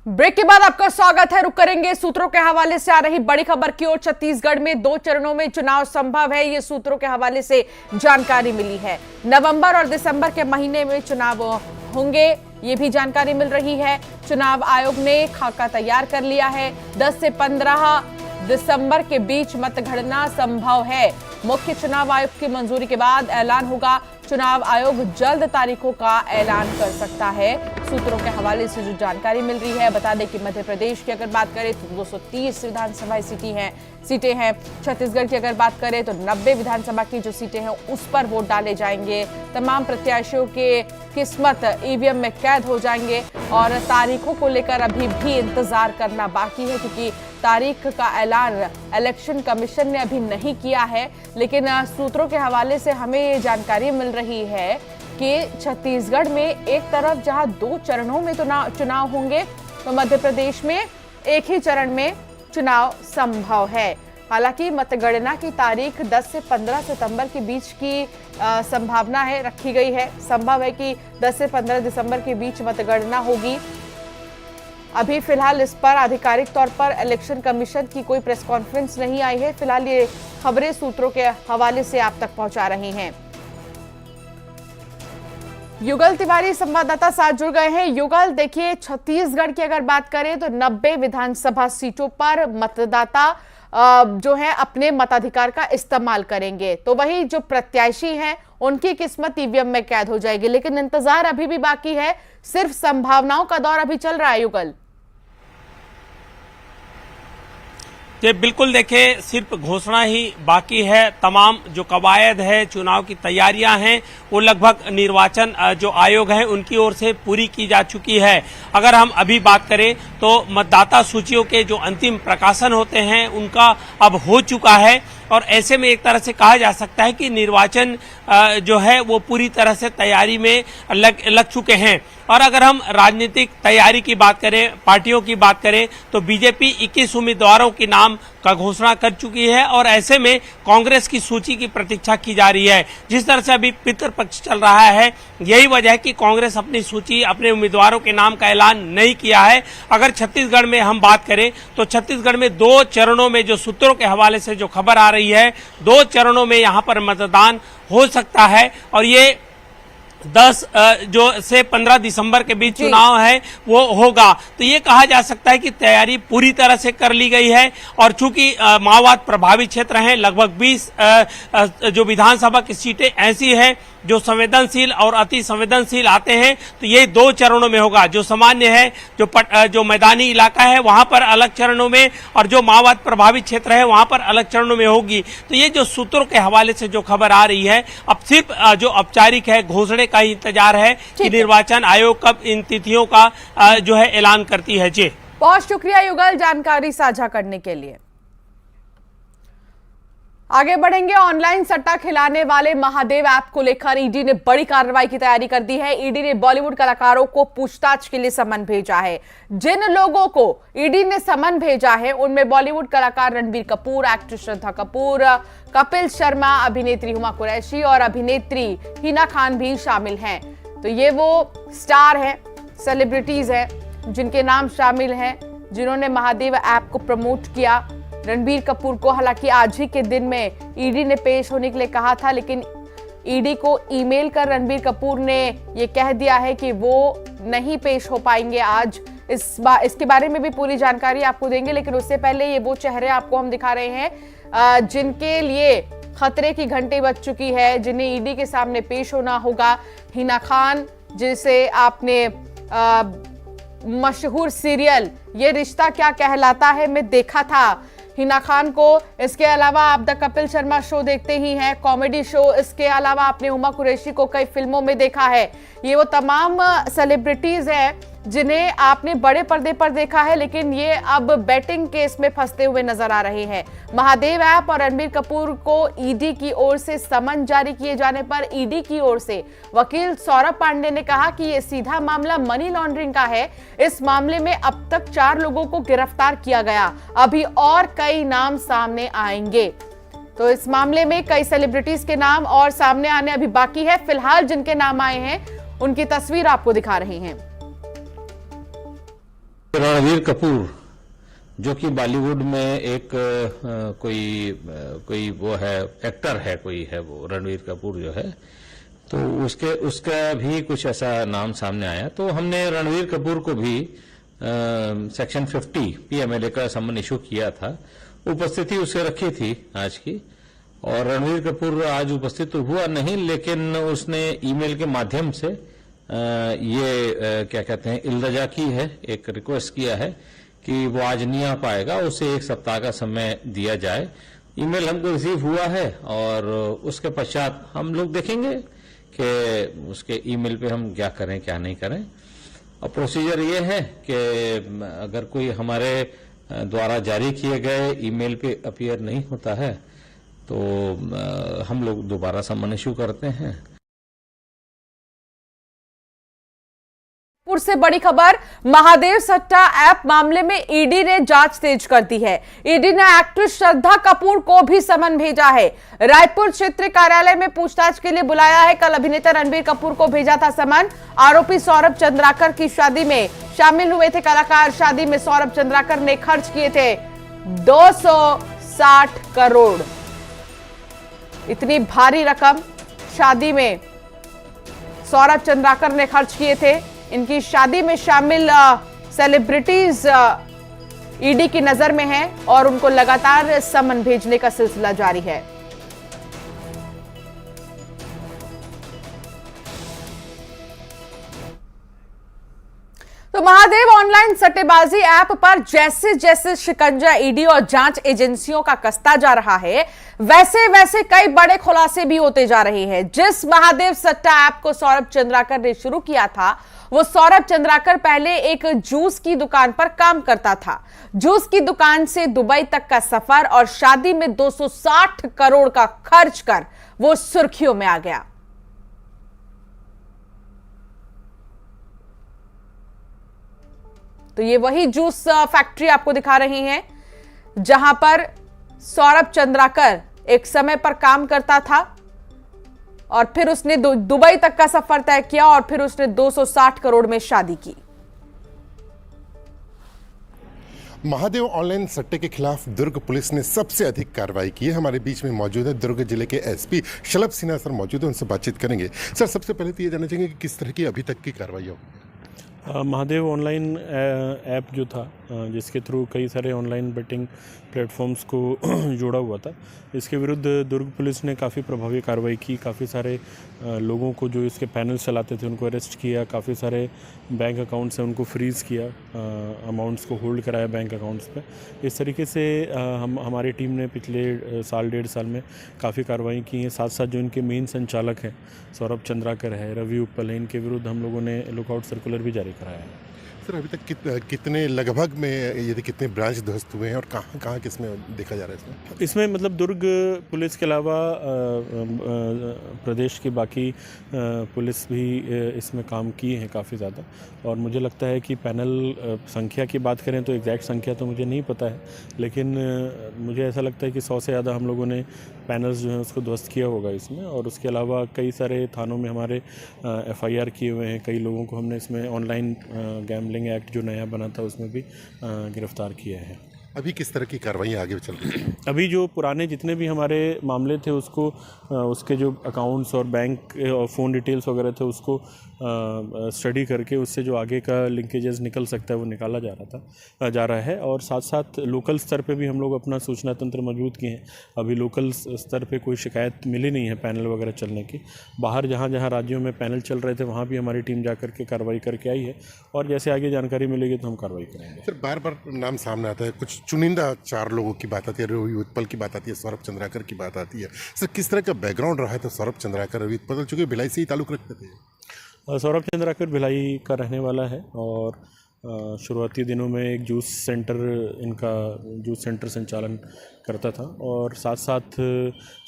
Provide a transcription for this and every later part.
Break के बाद आपका स्वागत है। रुक करेंगे सूत्रों के हवाले से आ रही बड़ी खबर की ओर। छत्तीसगढ़ में 2 चरणों में चुनाव संभव है, ये सूत्रों के हवाले से जानकारी मिली है। नवंबर और दिसंबर के महीने में चुनाव होंगे, ये भी जानकारी मिल रही है। चुनाव आयोग ने खाका तैयार कर लिया है। 10 से 15 दिसंबर के बीच मतगणना संभव है। मुख्य चुनाव आयुक्त की मंजूरी के बाद ऐलान होगा। चुनाव आयोग जल्द तारीखों का ऐलान कर सकता है। सूत्रों के हवाले से जो जानकारी मिल रही है, बता दें कि मध्य प्रदेश की अगर बात करें तो 230 विधानसभा सीटें हैं। छत्तीसगढ़ की अगर बात करें तो 90 विधानसभा की जो सीटें हैं उस पर वोट डाले जाएंगे। तमाम प्रत्याशियों के किस्मत ईवीएम में कैद हो जाएंगे और तारीखों को लेकर अभी भी इंतजार करना बाकी है, क्योंकि तारीख का ऐलान इलेक्शन कमीशन ने अभी नहीं किया है। लेकिन सूत्रों के हवाले से हमें ये जानकारी मिल रही है कि छत्तीसगढ़ में एक तरफ जहां 2 चरणों में चुनाव होंगे, तो मध्य प्रदेश में एक ही चरण में चुनाव संभव है। हालांकि मतगणना की तारीख 10 से 15 सितंबर के बीच की संभावना है, रखी गई है। संभव है कि 10 से 15 दिसंबर के बीच मतगणना होगी। अभी फिलहाल इस पर आधिकारिक तौर पर इलेक्शन कमीशन की कोई प्रेस कॉन्फ्रेंस नहीं आई है। फिलहाल ये खबरें सूत्रों के हवाले से आप तक पहुंचा रहे हैं। युगल तिवारी संवाददाता साथ जुड़ गए हैं। युगल, देखिए, छत्तीसगढ़ की अगर बात करें तो 90 विधानसभा सीटों पर मतदाता जो है अपने मताधिकार का इस्तेमाल करेंगे, तो वही जो प्रत्याशी हैं उनकी किस्मत ईवीएम में कैद हो जाएगी। लेकिन इंतजार अभी भी बाकी है, सिर्फ संभावनाओं का दौर अभी चल रहा है। युगल ये बिल्कुल देखिए, सिर्फ घोषणा ही बाकी है। तमाम जो कवायद है, चुनाव की तैयारियां हैं, वो लगभग निर्वाचन जो आयोग है उनकी ओर से पूरी की जा चुकी है। अगर हम अभी बात करें तो मतदाता सूचियों के जो अंतिम प्रकाशन होते हैं उनका अब हो चुका है, और ऐसे में एक तरह से कहा जा सकता है कि निर्वाचन जो है वो पूरी तरह से तैयारी में लग चुके हैं। और अगर हम राजनीतिक तैयारी की बात करें, पार्टियों की बात करें, तो बीजेपी 21 उम्मीदवारों के नाम का घोषणा कर चुकी है, और ऐसे में कांग्रेस की सूची की प्रतीक्षा की जा रही है। जिस तरह से अभी पितृपक्ष चल रहा है, यही वजह है कि कांग्रेस अपनी सूची, अपने उम्मीदवारों के नाम का ऐलान नहीं किया है। अगर छत्तीसगढ़ में हम बात करें तो छत्तीसगढ़ में 2 चरणों में, जो सूत्रों के हवाले से जो खबर आ रही है, 2 चरणों में यहां पर मतदान हो सकता है, और ये 10 से 15 दिसंबर के बीच चुनाव है वो होगा। तो ये कहा जा सकता है कि तैयारी पूरी तरह से कर ली गई है। और चूंकि माओवाद प्रभावित क्षेत्र हैं, लगभग 20 जो विधानसभा की सीटें ऐसी हैं जो संवेदनशील और अति संवेदनशील आते हैं, तो ये 2 चरणों में होगा। जो सामान्य है, जो मैदानी इलाका है वहां पर अलग चरणों में, और जो माओवाद प्रभावित क्षेत्र है वहां पर अलग चरणों में होगी। तो ये जो सूत्रों के हवाले से जो खबर आ रही है, अब सिर्फ जो औपचारिक है, घोषणा का ही इंतजार है कि निर्वाचन आयोग कब इन तिथियों का जो है ऐलान करती है। जी, बहुत शुक्रिया युगल जानकारी साझा करने के लिए। आगे बढ़ेंगे। ऑनलाइन सट्टा खिलाने वाले महादेव ऐप को लेकर ईडी ने बड़ी कार्रवाई की तैयारी कर दी है। ईडी ने बॉलीवुड कलाकारों को पूछताछ के लिए समन भेजा है। जिन लोगों को ईडी ने समन भेजा है उनमें बॉलीवुड कलाकार रणबीर कपूर, एक्टर श्रद्धा कपूर, कपिल शर्मा, अभिनेत्री हुमा कुरैशी और अभिनेत्री हिना खान भी शामिल हैं। तो ये वो स्टार हैं, सेलिब्रिटीज हैं जिनके नाम शामिल हैं, जिन्होंने महादेव ऐप को प्रमोट किया। रणबीर कपूर को हालांकि आज ही के दिन में ईडी ने पेश होने के लिए कहा था, लेकिन ईडी को ईमेल कर रणबीर कपूर ने ये कह दिया है कि वो नहीं पेश हो पाएंगे आज। इसके बारे में भी पूरी जानकारी आपको देंगे, लेकिन उससे पहले ये वो चेहरे आपको हम दिखा रहे हैं जिनके लिए खतरे की घंटी बज चुकी है, जिन्हें ईडी के सामने पेश होना होगा। हिना खान, जिसे आपने मशहूर सीरियल ये रिश्ता क्या कहलाता है में देखा था, हिना खान को। इसके अलावा आप द कपिल शर्मा शो देखते ही हैं, कॉमेडी शो। इसके अलावा आपने हुमा कुरैशी को कई फिल्मों में देखा है। ये वो तमाम सेलिब्रिटीज हैं जिन्हें आपने बड़े पर्दे पर देखा है, लेकिन ये अब बेटिंग केस में फंसते हुए नजर आ रहे हैं। महादेव ऐप और रणबीर कपूर को ईडी की ओर से समन जारी किए जाने पर ईडी की ओर से वकील सौरभ पांडे ने कहा कि यह सीधा मामला मनी लॉन्ड्रिंग का है। इस मामले में अब तक 4 लोगों को गिरफ्तार किया गया, अभी और कई नाम सामने आएंगे। तो इस मामले में कई सेलिब्रिटीज के नाम और सामने आने अभी बाकी है। फिलहाल जिनके नाम आए हैं उनकी तस्वीर आपको दिखा रहे हैं। रणवीर कपूर जो कि बॉलीवुड में एक कोई वो है, एक्टर है, कोई है वो रणवीर कपूर जो है, तो उसका भी कुछ ऐसा नाम सामने आया। तो हमने रणवीर कपूर को भी सेक्शन 50 PMLA का समन इशू किया था। उपस्थिति उसे रखी थी आज की, और रणवीर कपूर आज उपस्थित हुआ नहीं, लेकिन उसने ईमेल के माध्यम से क्या कहते हैं, इल्तजा की है, एक रिक्वेस्ट किया है कि वो आज नहीं आ पाएगा, उसे 1 सप्ताह का समय दिया जाए। ईमेल हमको रिसीव हुआ है और उसके पश्चात हम लोग देखेंगे कि उसके ईमेल पे हम क्या करें क्या नहीं करें। और प्रोसीजर ये है कि अगर कोई हमारे द्वारा जारी किए गए ईमेल पे अपीयर नहीं होता है तो हम लोग दोबारा समन इशू करते हैं। से बड़ी खबर, महादेव सट्टा ऐप मामले में ईडी ने जांच तेज कर दी है। ईडी ने एक्ट्रेस श्रद्धा कपूर को भी समन भेजा है। रायपुर क्षेत्र कार्यालय में पूछताछ के लिए बुलाया है। कल अभिनेता रणबीर कपूर को भेजा था समन। आरोपी सौरभ चंद्राकर की शादी में शामिल हुए थे कलाकार। शादी में सौरभ चंद्राकर ने खर्च किए थे 260 करोड़। इतनी भारी रकम शादी में सौरभ चंद्राकर ने खर्च किए थे। इनकी शादी में शामिल सेलिब्रिटीज ईडी की नजर में हैं और उनको लगातार समन भेजने का सिलसिला जारी है। तो महादेव ऑनलाइन सट्टेबाजी ऐप पर जैसे जैसे शिकंजा ईडी और जांच एजेंसियों का कसता जा रहा है, वैसे वैसे कई बड़े खुलासे भी होते जा रहे हैं। जिस महादेव सट्टा ऐप को सौरभ चंद्राकर ने शुरू किया था, वो सौरभ चंद्राकर पहले एक जूस की दुकान पर काम करता था। जूस की दुकान से दुबई तक का सफर और शादी में 260 करोड़ का खर्च कर वो सुर्खियों में आ गया। तो ये वही जूस फैक्ट्री आपको दिखा रही हैं जहां पर सौरभ चंद्राकर एक समय पर काम करता था और फिर उसने दुबई तक का सफर तय किया और फिर उसने 260 करोड़ में शादी की। महादेव ऑनलाइन सट्टे के खिलाफ दुर्ग पुलिस ने सबसे अधिक कार्रवाई की है। हमारे बीच में मौजूद है दुर्ग जिले के एसपी शलभ सिन्हा सर मौजूद है, उनसे बातचीत करेंगे। सर, सबसे पहले तो ये जानना चाहेंगे कि किस तरह की अभी तक की कार्रवाई हो? महादेव ऑनलाइन ऐप जो था, जिसके थ्रू कई सारे ऑनलाइन बेटिंग प्लेटफॉर्म्स को जोड़ा हुआ था, इसके विरुद्ध दुर्ग पुलिस ने काफ़ी प्रभावी कार्रवाई की। काफ़ी सारे लोगों को जो इसके पैनल चलाते थे उनको अरेस्ट किया। काफ़ी सारे बैंक अकाउंट्स से उनको फ्रीज़ किया, अमाउंट्स को होल्ड कराया बैंक अकाउंट्स पे। इस तरीके से हमारी टीम ने पिछले साल 1.5 साल में काफ़ी कार्रवाई की है। साथ साथ जो इनके मेन संचालक हैं सौरभ चंद्राकर है, रवि उपल है, इनके विरुद्ध हम लोगों ने लुकआउट सर्कुलर भी जारी कराया है। सर, अभी तक कितने लगभग में यदि कितने ब्रांच ध्वस्त हुए हैं और कहाँ कहाँ किसमें देखा जा रहा है इसमें मतलब दुर्ग पुलिस के अलावा प्रदेश की बाकी पुलिस भी इसमें काम की है काफ़ी ज़्यादा। और मुझे लगता है कि पैनल संख्या की बात करें तो एग्जैक्ट संख्या तो मुझे नहीं पता है, लेकिन मुझे ऐसा लगता है कि 100 से ज़्यादा हम लोगों ने पैनल्स जो हैं उसको ध्वस्त किया होगा इसमें। और उसके अलावा कई सारे थानों में हमारे FIR किए हुए हैं। कई लोगों को हमने इसमें ऑनलाइन गैम्बलिंग एक्ट जो नया बना था उसमें भी गिरफ्तार किया है। अभी किस तरह की कार्रवाई आगे चल रही है? अभी जो पुराने जितने भी हमारे मामले थे उसको उसके जो अकाउंट्स और बैंक और फ़ोन डिटेल्स वगैरह थे उसको स्टडी करके उससे जो आगे का लिंकेजेस निकल सकता है वो निकाला जा रहा है। और साथ साथ लोकल स्तर पे भी हम लोग अपना सूचना तंत्र मजबूत किए हैं। अभी लोकल स्तर पे कोई शिकायत मिली नहीं है पैनल वगैरह चलने की। बाहर जहाँ जहाँ राज्यों में पैनल चल रहे थे वहाँ भी हमारी टीम जा कर के कार्रवाई करके आई है और जैसे आगे जानकारी मिलेगी तो हम कार्रवाई करेंगे। सर, बार बार नाम सामने आता है, कुछ चुनिंदा 4 लोगों की बात आती है, रवि उत्पल की बात आती है, सौरभ चंद्राकर की बात आती है। सर, किस तरह का बैकग्राउंड रहा है? तो सौरभ चंद्राकर रवि उत्पल चूँकि भिलाई से ही ताल्लुक़ रखते थे। सौरभ चंद्राकर भिलाई का रहने वाला है और शुरुआती दिनों में एक जूस सेंटर संचालन करता था और साथ साथ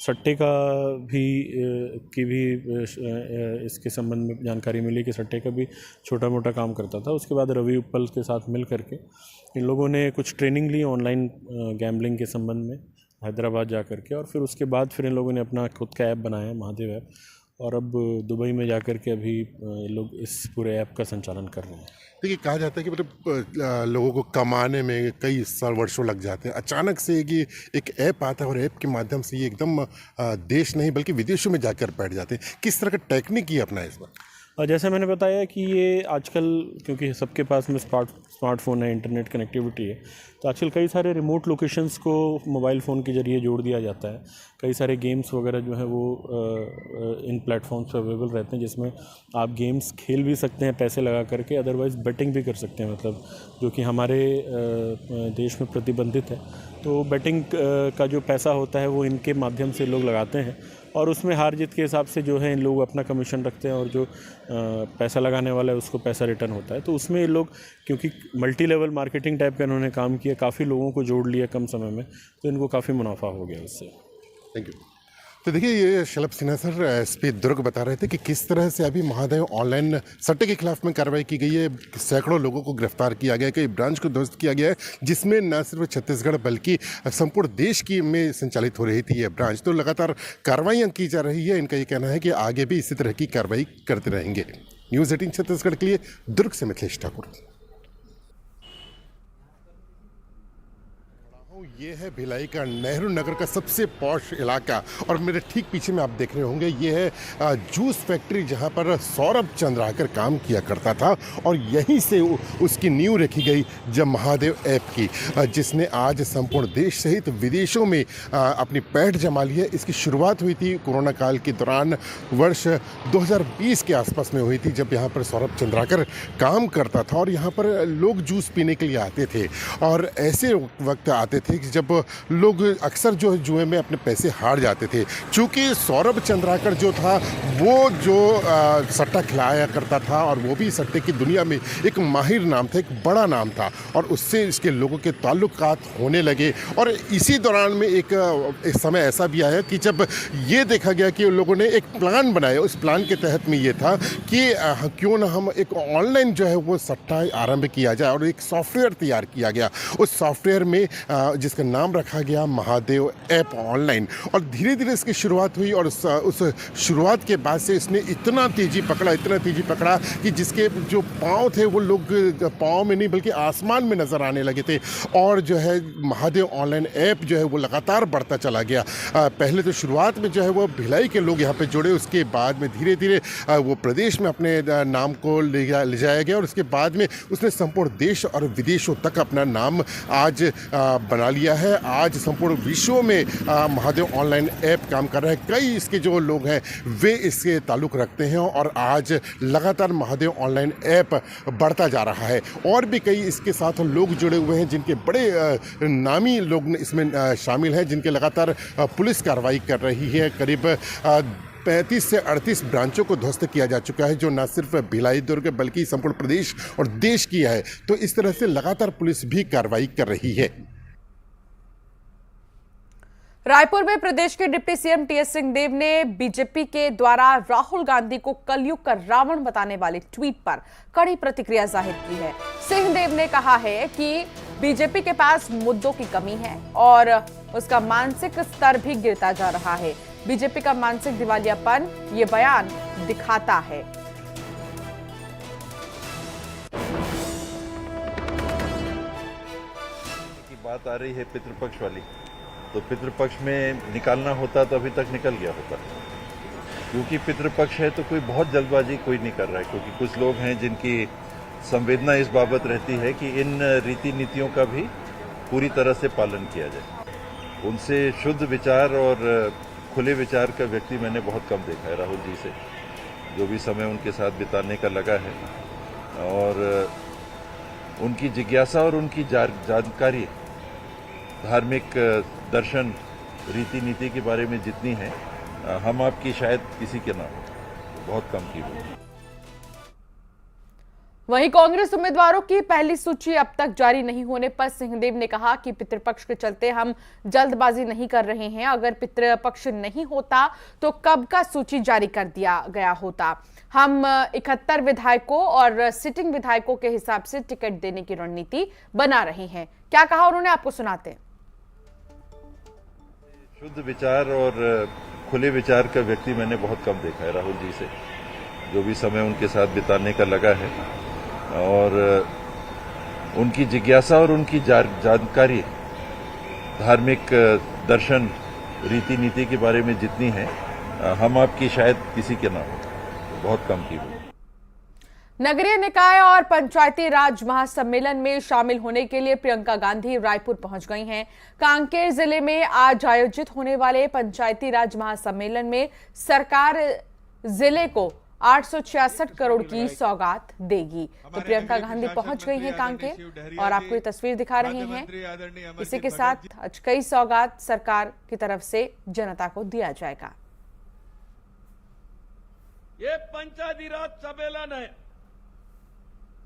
सट्टे का भी इसके संबंध में जानकारी मिली कि सट्टे का भी छोटा मोटा काम करता था। उसके बाद रवि उपल के साथ मिल करके इन लोगों ने कुछ ट्रेनिंग ली ऑनलाइन गैम्बलिंग के संबंध में हैदराबाद जा करके, और फिर उसके बाद फिर इन लोगों ने अपना खुद का ऐप बनाया महादेव ऐप। और अब दुबई में जाकर के अभी ये लोग इस पूरे ऐप का संचालन कर रहे हैं। देखिए, कहा जाता है कि मतलब लोगों को कमाने में कई साल वर्षों लग जाते हैं, अचानक से एक ऐप आता है और ऐप के माध्यम से ये एकदम देश नहीं बल्कि विदेशों में जाकर बैठ जाते हैं। किस तरह का टेक्निक ये अपना है इस बार? और जैसे मैंने बताया कि ये आजकल क्योंकि सबके पास में स्मार्टफोन है, इंटरनेट कनेक्टिविटी है, तो आजकल कई सारे रिमोट लोकेशंस को मोबाइल फ़ोन के ज़रिए जोड़ दिया जाता है। कई सारे गेम्स वगैरह जो है वो इन प्लेटफॉर्म्स पर अवेलेबल रहते हैं, जिसमें आप गेम्स खेल भी सकते हैं पैसे लगा करके, अदरवाइज़ बेटिंग भी कर सकते हैं, मतलब जो कि हमारे देश में प्रतिबंधित है। तो बेटिंग का जो पैसा होता है वो इनके माध्यम से लोग लगाते हैं और उसमें हार जीत के हिसाब से जो है इन लोग अपना कमीशन रखते हैं और जो पैसा लगाने वाला है उसको पैसा रिटर्न होता है। तो उसमें ये लोग क्योंकि मल्टी लेवल मार्केटिंग टाइप का इन्होंने काम किया, काफ़ी लोगों को जोड़ लिया कम समय में, तो इनको काफ़ी मुनाफा हो गया इससे। Thank you. तो देखिए, ये शलभ सिन्हा सर एसपी दुर्ग बता रहे थे कि किस तरह से अभी महादेव ऑनलाइन सट्टे के खिलाफ में कार्रवाई की गई है। सैकड़ों लोगों को गिरफ्तार किया गया है, कई ब्रांच को ध्वस्त किया गया है, जिसमें न सिर्फ छत्तीसगढ़ बल्कि संपूर्ण देश की में संचालित हो रही थी ये ब्रांच। तो लगातार कार्रवाइयाँ की जा रही है। इनका ये कहना है कि आगे भी इसी तरह की कार्रवाई करते रहेंगे। न्यूज़ 18 छत्तीसगढ़ के लिए दुर्ग से मिथिलेश ठाकुर। ये है भिलाई का नेहरू नगर का सबसे पॉश इलाका और मेरे ठीक पीछे में आप देख रहे होंगे ये है जूस फैक्ट्री, जहां पर सौरभ चंद्राकर काम किया करता था और यहीं से उसकी नींव रखी गई जब महादेव ऐप की, जिसने आज संपूर्ण देश सहित विदेशों में अपनी पैठ जमा ली है। इसकी शुरुआत हुई थी कोरोना काल के दौरान, वर्ष 2020 के आसपास में हुई थी, जब यहाँ पर सौरभ चंद्राकर काम करता था और यहाँ पर लोग जूस पीने के लिए आते थे और ऐसे वक्त आते थे जब लोग अक्सर जो जुए में अपने पैसे हार जाते थे। चूँकि सौरभ चंद्राकर जो था वो जो सट्टा खिलाया करता था और वो भी सट्टे की दुनिया में एक माहिर नाम था, एक बड़ा नाम था और उससे इसके लोगों के ताल्लुकात होने लगे। और इसी दौरान में एक समय ऐसा भी आया कि जब ये देखा गया कि लोगों ने एक प्लान बनाया। उस प्लान के तहत में ये था कि क्यों ना हम एक ऑनलाइन जो है वो सट्टा आरंभ किया जाए और एक सॉफ्टवेयर तैयार किया गया। उस सॉफ्टवेयर में जिसका नाम रखा गया महादेव ऐप ऑनलाइन और धीरे धीरे इसकी शुरुआत हुई और उस शुरुआत के बाद से इसने इतना तेज़ी पकड़ा कि जिसके जो पाँव थे वो लोग पाँव में नहीं बल्कि आसमान में नज़र आने लगे थे और जो है महादेव ऑनलाइन ऐप जो है वो लगातार बढ़ता चला गया। पहले तो शुरुआत में जो है वो भिलाई के लोग यहाँ पे जुड़े, उसके बाद में धीरे धीरे वो प्रदेश में अपने नाम को ले जाया गया और उसके बाद में उसने संपूर्ण देश और विदेशों तक अपना नाम आज बना लिया है। आज संपूर्ण विश्व में महादेव ऑनलाइन ऐप काम कर रहा है। कई इसके जो लोग हैं वे इसके ताल्लुक रखते हैं और आज लगातार महादेव ऑनलाइन ऐप बढ़ता जा रहा है और भी कई इसके साथ लोग जुड़े हुए हैं जिनके बड़े नामी लोग इसमें शामिल हैं, जिनके लगातार पुलिस कार्रवाई कर रही है। करीब 35 से 38 ब्रांचों को ध्वस्त किया जा चुका है, जो न सिर्फ भिलाई दुर्ग बल्कि संपूर्ण प्रदेश और देश की है। तो इस तरह से लगातार पुलिस भी कार्रवाई कर रही है। रायपुर में प्रदेश के डिप्टी सीएम टीएस सिंहदेव ने बीजेपी के द्वारा राहुल गांधी को कलयुग का रावण बताने वाले ट्वीट पर कड़ी प्रतिक्रिया जाहिर की है। सिंहदेव ने कहा है कि बीजेपी के पास मुद्दों की कमी है और उसका मानसिक स्तर भी गिरता जा रहा है। बीजेपी का मानसिक दिवालियापन ये बयान दिखाता है। की बात आ रही है पितृपक्ष वाली, तो पितृपक्ष में निकालना होता तो अभी तक निकल गया होता, क्योंकि पितृपक्ष है तो कोई बहुत जल्दबाजी कोई नहीं कर रहा है, क्योंकि कुछ लोग हैं जिनकी संवेदना इस बाबत रहती है कि इन रीति नीतियों का भी पूरी तरह से पालन किया जाए। उनसे शुद्ध विचार और खुले विचार का व्यक्ति मैंने बहुत कम देखा है। राहुल जी से जो भी समय उनके साथ बिताने का लगा है और उनकी जिज्ञासा और उनकी जानकारी धार्मिक दर्शन रीति नीति के बारे में जितनी है, हम आपकी शायद किसी के ना हो, बहुत कम की होगी। वहीं कांग्रेस उम्मीदवारों की पहली सूची अब तक जारी नहीं होने पर सिंहदेव ने कहा कि पितृपक्ष के चलते हम जल्दबाजी नहीं कर रहे हैं। अगर पितृपक्ष नहीं होता तो कब का सूची जारी कर दिया गया होता। हम 71 विधायकों और सिटिंग विधायकों के हिसाब से टिकट देने की रणनीति बना रहे हैं। क्या कहा उन्होंने, आपको सुनाते हैं। शुद्ध विचार और खुले विचार का व्यक्ति मैंने बहुत कम देखा है राहुल जी से, जो भी समय उनके साथ बिताने का लगा है। और उनकी जिज्ञासा और उनकी जानकारी धार्मिक दर्शन रीति नीति के बारे में जितनी है, हम आपकी शायद किसी के ना हो, बहुत कम की हो। नगरीय निकाय और पंचायती राज महासम्मेलन में शामिल होने के लिए प्रियंका गांधी रायपुर पहुंच गई हैं। कांकेर जिले में आज आयोजित होने वाले पंचायती राज महासम्मेलन में सरकार जिले को 866 करोड़ की सौगात देगी। तो प्रियंका गांधी पहुंच गई हैं कांकेर और आपको ये तस्वीर दिखा रहे हैं। इसी के साथ आज कई सौगात सरकार की तरफ से जनता को दिया जाएगा। ये पंचायती राज सम्मेलन है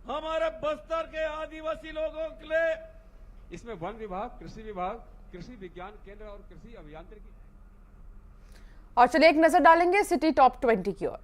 हमारे बस्तर के आदिवासी लोगों के लिए। इसमें वन विभाग, कृषि विभाग, कृषि विज्ञान केंद्र और कृषि अभियांत्रिकी। और चलिए एक नजर डालेंगे सिटी टॉप 20 की ओर।